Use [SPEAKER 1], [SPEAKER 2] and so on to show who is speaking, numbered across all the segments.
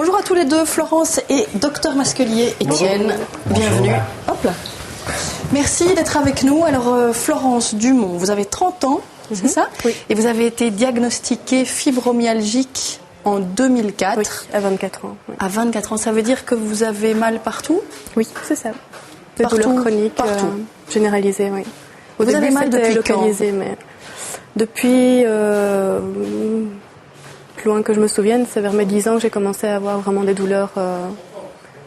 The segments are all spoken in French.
[SPEAKER 1] Bonjour à tous les deux, Florence et Docteur Masquelier, Étienne. Bienvenue. Hop là. Merci d'être avec nous. Alors, Florence Dumont, vous avez 30 ans, c'est ça?
[SPEAKER 2] Oui.
[SPEAKER 1] Et vous avez été diagnostiquée fibromyalgique en 2004.
[SPEAKER 2] Oui, à 24 ans. Oui.
[SPEAKER 1] À 24 ans, ça veut dire que vous avez mal partout?
[SPEAKER 2] Oui, c'est ça. Des douleurs chroniques généralisées, oui. Au
[SPEAKER 1] vous avez mal depuis
[SPEAKER 2] localisé,
[SPEAKER 1] quand?
[SPEAKER 2] Mais depuis, plus loin que je me souvienne, c'est vers mes 10 ans que j'ai commencé à avoir vraiment des douleurs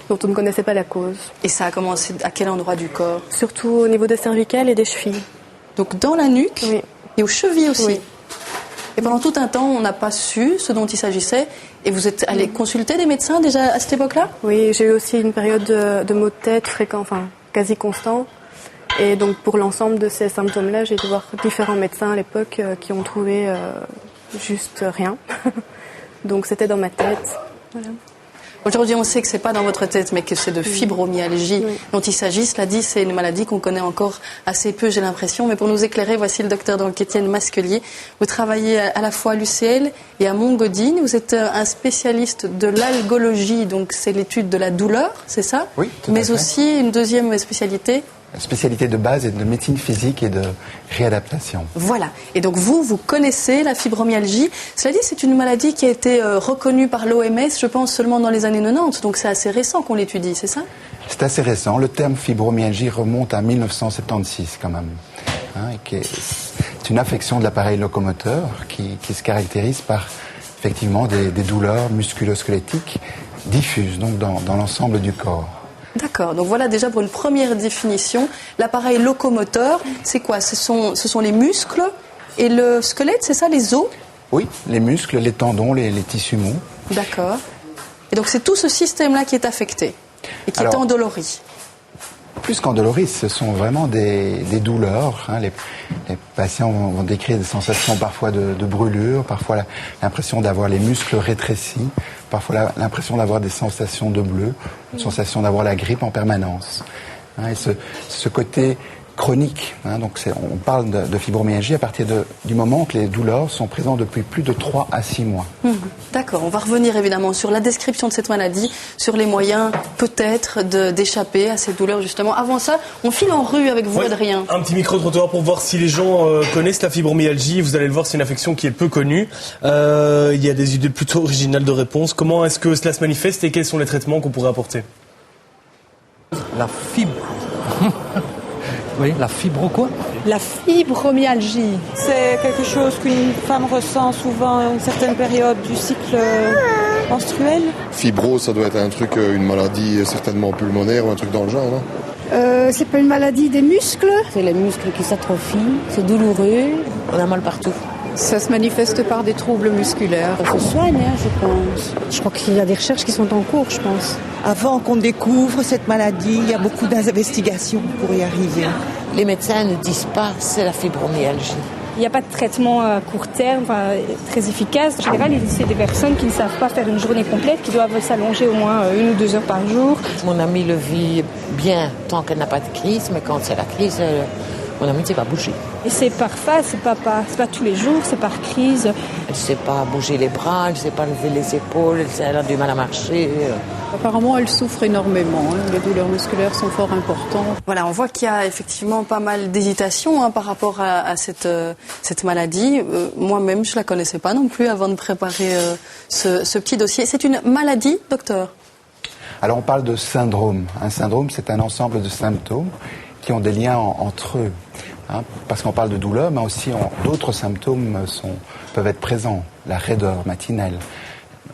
[SPEAKER 2] dont on ne connaissait pas la cause.
[SPEAKER 1] Et ça a commencé à quel endroit du corps?
[SPEAKER 2] Surtout au niveau des cervicales et des chevilles.
[SPEAKER 1] Donc dans la nuque,
[SPEAKER 2] oui.
[SPEAKER 1] Et aux chevilles aussi.
[SPEAKER 2] Oui.
[SPEAKER 1] Et pendant tout un temps, on n'a pas su ce dont il s'agissait. Et vous êtes allé consulter des médecins déjà à cette époque-là?
[SPEAKER 2] Oui, j'ai eu aussi une période de maux de tête fréquents, enfin quasi constants. Et donc pour l'ensemble de ces symptômes-là, j'ai dû voir différents médecins à l'époque qui ont trouvé juste rien. Donc c'était dans ma tête. Voilà.
[SPEAKER 1] Aujourd'hui, on sait que ce n'est pas dans votre tête, mais que c'est de fibromyalgie dont il s'agit. Cela dit, c'est une maladie qu'on connaît encore assez peu, j'ai l'impression. Mais pour nous éclairer, voici le docteur donc Étienne Masquelier. Vous travaillez à la fois à l'UCL et à Montgodine. Vous êtes un spécialiste de l'algologie, donc c'est l'étude de la douleur, c'est ça?
[SPEAKER 3] Oui, tout à fait.
[SPEAKER 1] Mais aussi une deuxième spécialité?
[SPEAKER 3] Spécialité de base est de médecine physique et de réadaptation.
[SPEAKER 1] Voilà. Et donc vous connaissez la fibromyalgie. Cela dit, c'est une maladie qui a été reconnue par l'OMS, je pense, seulement dans les années 90. Donc c'est assez récent qu'on l'étudie, c'est ça?
[SPEAKER 3] C'est assez récent. Le terme fibromyalgie remonte à 1976 quand même. C'est une affection de l'appareil locomoteur qui se caractérise par effectivement des douleurs musculo-squelettiques diffuses donc dans l'ensemble du corps.
[SPEAKER 1] D'accord, donc voilà déjà pour une première définition. L'appareil locomoteur, c'est quoi? Ce sont les muscles et le squelette, c'est ça, les os?
[SPEAKER 3] Oui, les muscles, les tendons, les tissus mous.
[SPEAKER 1] D'accord. Et donc c'est tout ce système-là qui est affecté et qui est endolori.
[SPEAKER 3] Plus qu'endolori, ce sont vraiment des douleurs. Les patients vont décrire des sensations parfois de brûlure, parfois l'impression d'avoir les muscles rétrécis, parfois l'impression d'avoir des sensations de bleu, une sensation d'avoir la grippe en permanence. Et ce côté chronique, donc on parle de fibromyalgie à partir du moment que les douleurs sont présentes depuis plus de 3 à 6 mois.
[SPEAKER 1] D'accord, on va revenir évidemment sur la description de cette maladie, sur les moyens peut-être d'échapper à ces douleurs justement. Avant ça, on file en rue avec vous, Adrien.
[SPEAKER 4] Un petit micro-trottoir pour voir si les gens connaissent la fibromyalgie. Vous allez le voir, c'est une affection qui est peu connue. Il y a des idées plutôt originales de réponse. Comment est-ce que cela se manifeste et quels sont les traitements qu'on pourrait apporter?
[SPEAKER 5] La fibre. Oui, la fibro quoi?
[SPEAKER 6] La fibromyalgie, c'est quelque chose qu'une femme ressent souvent à une certaine période du cycle menstruel.
[SPEAKER 7] Fibro, ça doit être un truc, une maladie certainement pulmonaire ou un truc dans le genre, non?
[SPEAKER 8] C'est pas une maladie des muscles?
[SPEAKER 9] C'est les muscles qui s'atrophient, c'est douloureux, on a mal partout.
[SPEAKER 10] Ça se manifeste par des troubles musculaires.
[SPEAKER 9] Ça se soigne, je pense.
[SPEAKER 8] Je crois qu'il y a des recherches qui sont en cours, je pense.
[SPEAKER 11] Avant qu'on découvre cette maladie, il y a beaucoup d'investigations pour y arriver.
[SPEAKER 9] Les médecins ne disent pas c'est la fibromyalgie.
[SPEAKER 12] Il n'y a pas de traitement à court terme très efficace. En général, c'est des personnes qui ne savent pas faire une journée complète, qui doivent s'allonger au moins 1 ou 2 heures par jour.
[SPEAKER 9] Mon amie le vit bien tant qu'elle n'a pas de crise, mais quand c'est la crise, mon amie ne sait pas bouger.
[SPEAKER 12] Et c'est par phase, c'est pas tous les jours, c'est par crise.
[SPEAKER 9] Elle ne sait pas bouger les bras, elle ne sait pas lever les épaules, elle a du mal à marcher.
[SPEAKER 10] Apparemment, elle souffre énormément. Les douleurs musculaires sont fort importantes.
[SPEAKER 1] Voilà, on voit qu'il y a effectivement pas mal d'hésitation par rapport à cette maladie. Moi-même, je ne la connaissais pas non plus avant de préparer ce petit dossier. C'est une maladie, docteur?
[SPEAKER 3] Alors on parle de syndrome. Un syndrome, c'est un ensemble de symptômes qui ont des liens entre eux. Parce qu'on parle de douleur, mais aussi d'autres symptômes peuvent être présents. La raideur matinale,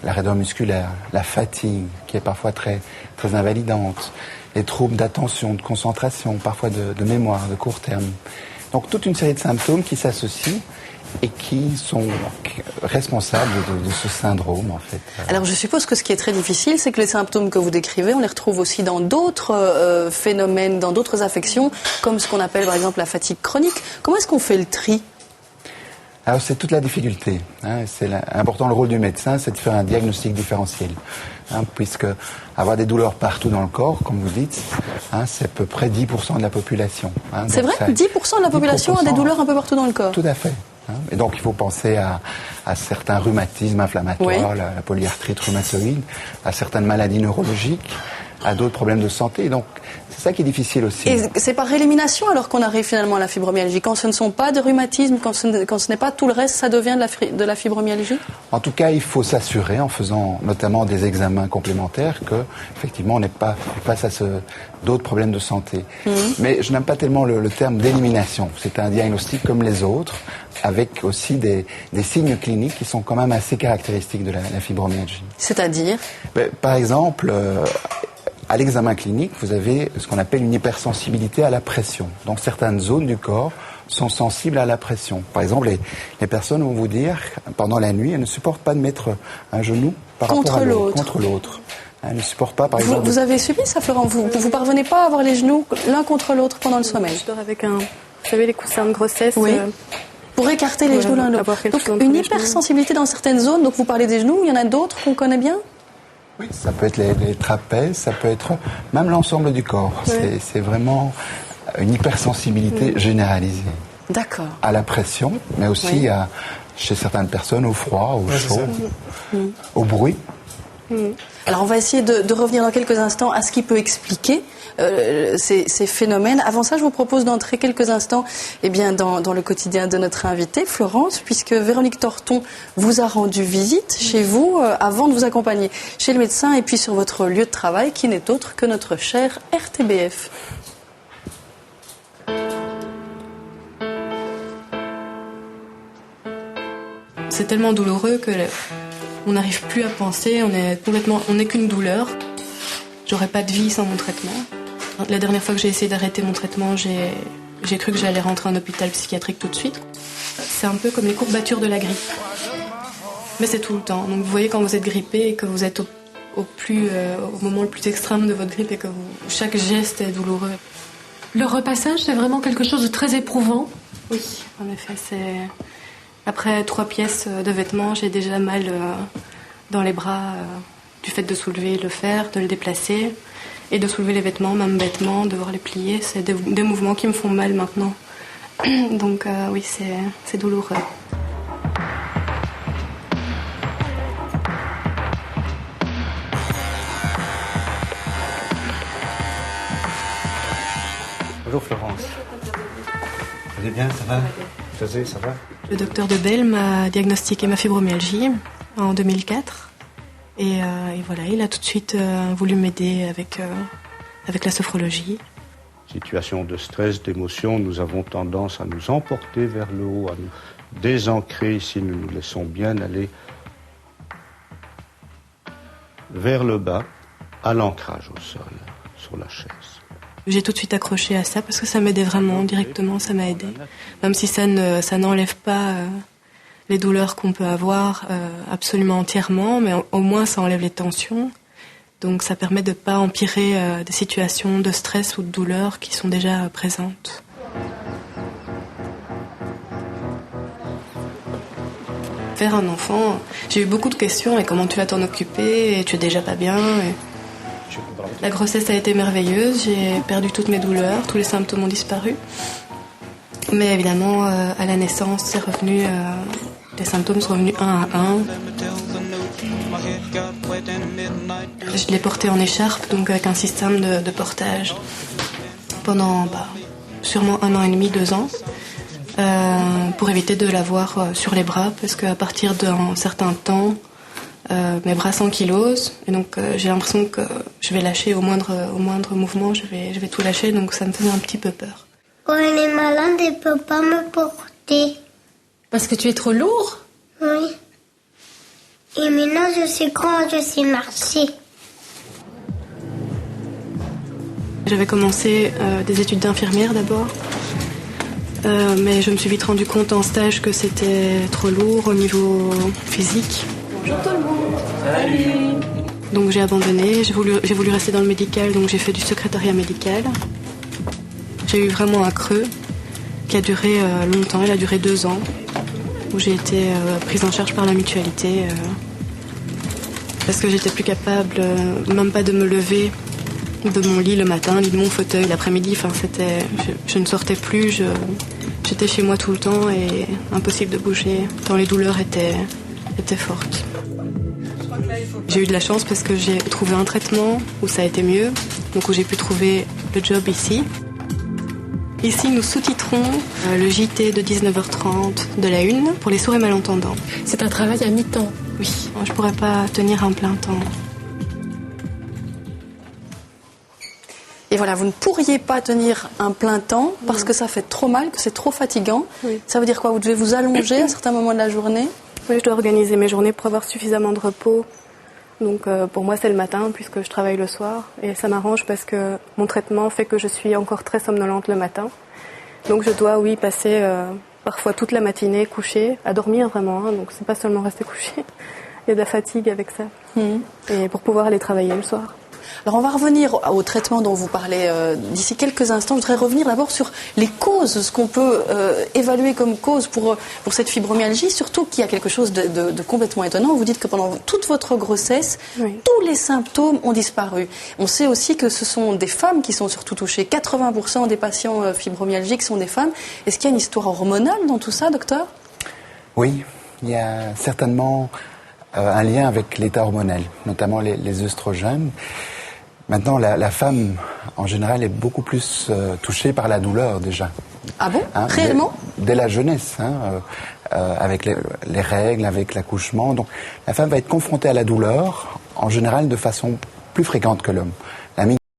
[SPEAKER 3] la raideur musculaire, la fatigue, qui est parfois très, très invalidante, les troubles d'attention, de concentration, parfois de mémoire, de court terme. Donc toute une série de symptômes qui s'associent et qui sont responsables de ce syndrome, en fait.
[SPEAKER 1] Alors, je suppose que ce qui est très difficile, c'est que les symptômes que vous décrivez, on les retrouve aussi dans d'autres phénomènes, dans d'autres affections, comme ce qu'on appelle, par exemple, la fatigue chronique. Comment est-ce qu'on fait le tri?
[SPEAKER 3] Alors, c'est toute la difficulté. C'est important, le rôle du médecin, c'est de faire un diagnostic différentiel. Puisque avoir des douleurs partout dans le corps, comme vous dites, c'est à peu près 10% de la population.
[SPEAKER 1] C'est vrai? 10% de la population a des douleurs un peu partout dans le corps?
[SPEAKER 3] Tout à fait. Et donc il faut penser à certains rhumatismes inflammatoires, la polyarthrite rhumatoïde, à certaines maladies neurologiques, à d'autres problèmes de santé. Donc c'est ça qui est difficile aussi.
[SPEAKER 1] Et c'est par élimination alors qu'on arrive finalement à la fibromyalgie. Quand ce ne sont pas de rhumatismes, quand ce n'est pas tout le reste, ça devient de la fibromyalgie?
[SPEAKER 3] En tout cas, il faut s'assurer, en faisant notamment des examens complémentaires, que effectivement on n'est pas face à d'autres problèmes de santé. Mais je n'aime pas tellement le terme d'élimination. C'est un diagnostic comme les autres, avec aussi des signes cliniques qui sont quand même assez caractéristiques de la fibromyalgie.
[SPEAKER 1] C'est-à-dire?
[SPEAKER 3] Par exemple, à l'examen clinique, vous avez ce qu'on appelle une hypersensibilité à la pression. Donc certaines zones du corps sont sensibles à la pression. Par exemple, les personnes vont vous dire, pendant la nuit, elles ne supportent pas de mettre un genou contre l'autre. Elles ne supportent pas, par exemple...
[SPEAKER 1] Vous avez subi ça, Florent? Vous parvenez pas à avoir les genoux l'un contre l'autre pendant le sommeil?
[SPEAKER 2] Je dors avec vous savez, les coussins de grossesse.
[SPEAKER 1] Oui. Pour écarter les genoux l'un de l'autre. Donc une hypersensibilité dans certaines zones. Donc vous parlez des genoux, il y en a d'autres qu'on connaît bien?
[SPEAKER 3] Oui, ça peut être les trapèzes, ça peut être même l'ensemble du corps. Ouais. C'est vraiment une hypersensibilité généralisée.
[SPEAKER 1] D'accord.
[SPEAKER 3] À la pression, mais aussi chez certaines personnes au froid, au chaud, au bruit.
[SPEAKER 1] Alors on va essayer de revenir dans quelques instants à ce qui peut expliquer ces phénomènes. Avant ça, je vous propose d'entrer quelques instants dans le quotidien de notre invitée, Florence, puisque Véronique Torton vous a rendu visite chez vous avant de vous accompagner chez le médecin et puis sur votre lieu de travail qui n'est autre que notre cher RTBF.
[SPEAKER 2] C'est tellement douloureux que on n'arrive plus à penser, on n'est qu'une douleur. J'aurais pas de vie sans mon traitement. La dernière fois que j'ai essayé d'arrêter mon traitement, j'ai cru que j'allais rentrer en hôpital psychiatrique tout de suite. C'est un peu comme les courbatures de la grippe. Mais c'est tout le temps. Donc vous voyez quand vous êtes grippé et que vous êtes au moment le plus extrême de votre grippe et que chaque geste est douloureux.
[SPEAKER 13] Le repassage, c'est vraiment quelque chose de très éprouvant?
[SPEAKER 2] Oui, en effet, c'est... Après 3 pièces de vêtements, j'ai déjà mal dans les bras du fait de soulever le fer, de le déplacer et de soulever les vêtements, même bêtement, devoir les plier. C'est des mouvements qui me font mal maintenant. Donc oui, c'est douloureux.
[SPEAKER 14] Bonjour Florence. Vous allez bien, ça va? José, ça va?
[SPEAKER 2] Le docteur Debel m'a diagnostiqué ma fibromyalgie en 2004 et voilà, il a tout de suite voulu m'aider avec la sophrologie.
[SPEAKER 14] Situation de stress, d'émotion, nous avons tendance à nous emporter vers le haut, à nous désancrer si nous nous laissons bien aller vers le bas, à l'ancrage au sol, sur la chaise.
[SPEAKER 2] J'ai tout de suite accroché à ça parce que ça m'aidait vraiment, directement, ça m'a aidé. Même si ça n'enlève pas les douleurs qu'on peut avoir absolument entièrement, mais au moins ça enlève les tensions. Donc ça permet de ne pas empirer des situations de stress ou de douleur qui sont déjà présentes. Faire un enfant, j'ai eu beaucoup de questions. Et comment tu vas t'en occuper? Et tu es déjà pas bien La grossesse a été merveilleuse, j'ai perdu toutes mes douleurs, tous les symptômes ont disparu. Mais évidemment, à la naissance, c'est revenu, les symptômes sont revenus un à un. Je l'ai porté en écharpe, donc avec un système de portage, pendant sûrement 1 an et demi, 2 ans, pour éviter de l'avoir sur les bras, parce qu'à partir d'un certain temps, mes bras s'ankylosent et donc j'ai l'impression que je vais lâcher au moindre mouvement, je vais tout lâcher, donc ça me faisait un petit peu peur.
[SPEAKER 15] Quand elle est malade, elle ne peut pas me porter.
[SPEAKER 13] Parce que tu es trop lourd?
[SPEAKER 15] Oui. Et maintenant je sais grand, je sais marcher.
[SPEAKER 2] J'avais commencé des études d'infirmière d'abord, mais je me suis vite rendu compte en stage que c'était trop lourd au niveau physique.
[SPEAKER 13] Bonjour tout le monde.
[SPEAKER 2] Salut. Donc j'ai abandonné, j'ai voulu rester dans le médical, donc j'ai fait du secrétariat médical. J'ai eu vraiment un creux qui a duré longtemps, il a duré 2 ans, où j'ai été prise en charge par la mutualité, parce que j'étais plus capable, même pas de me lever de mon lit le matin, ni de mon fauteuil l'après-midi, je ne sortais plus, j'étais chez moi tout le temps et impossible de bouger, tant les douleurs étaient fortes. J'ai eu de la chance parce que j'ai trouvé un traitement où ça a été mieux, donc où j'ai pu trouver le job ici. Ici, nous sous-titrons le JT de 19h30 de la Une pour les sourds et malentendants.
[SPEAKER 13] C'est un travail à mi-temps?
[SPEAKER 2] Oui, je ne pourrais pas tenir un plein temps.
[SPEAKER 1] Et voilà, vous ne pourriez pas tenir un plein temps parce que ça fait trop mal, que c'est trop fatigant. Oui. Ça veut dire quoi? Vous devez vous allonger à certains moments de la journée?
[SPEAKER 2] Oui, je dois organiser mes journées pour avoir suffisamment de repos. Donc pour moi, c'est le matin puisque je travaille le soir. Et ça m'arrange parce que mon traitement fait que je suis encore très somnolente le matin. Donc je dois, oui, passer parfois toute la matinée couchée, à dormir vraiment. Hein, donc c'est pas seulement rester couché. Il y a de la fatigue avec ça. Et pour pouvoir aller travailler le soir.
[SPEAKER 1] Alors on va revenir au traitement dont vous parlez d'ici quelques instants. Je voudrais revenir d'abord sur les causes, ce qu'on peut évaluer comme cause pour cette fibromyalgie, surtout qu'il y a quelque chose de complètement étonnant. Vous dites que pendant toute votre grossesse, tous les symptômes ont disparu. On sait aussi que ce sont des femmes qui sont surtout touchées. 80% des patients fibromyalgiques sont des femmes. Est-ce qu'il y a une histoire hormonale dans tout ça, docteur?
[SPEAKER 3] Oui, il y a certainement un lien avec l'état hormonal, notamment les œstrogènes. Maintenant, la femme, en général, est beaucoup plus touchée par la douleur, déjà.
[SPEAKER 1] Ah bon? Réellement?
[SPEAKER 3] Dès la jeunesse, avec les règles, avec l'accouchement. Donc, la femme va être confrontée à la douleur, en général, de façon plus fréquente que l'homme.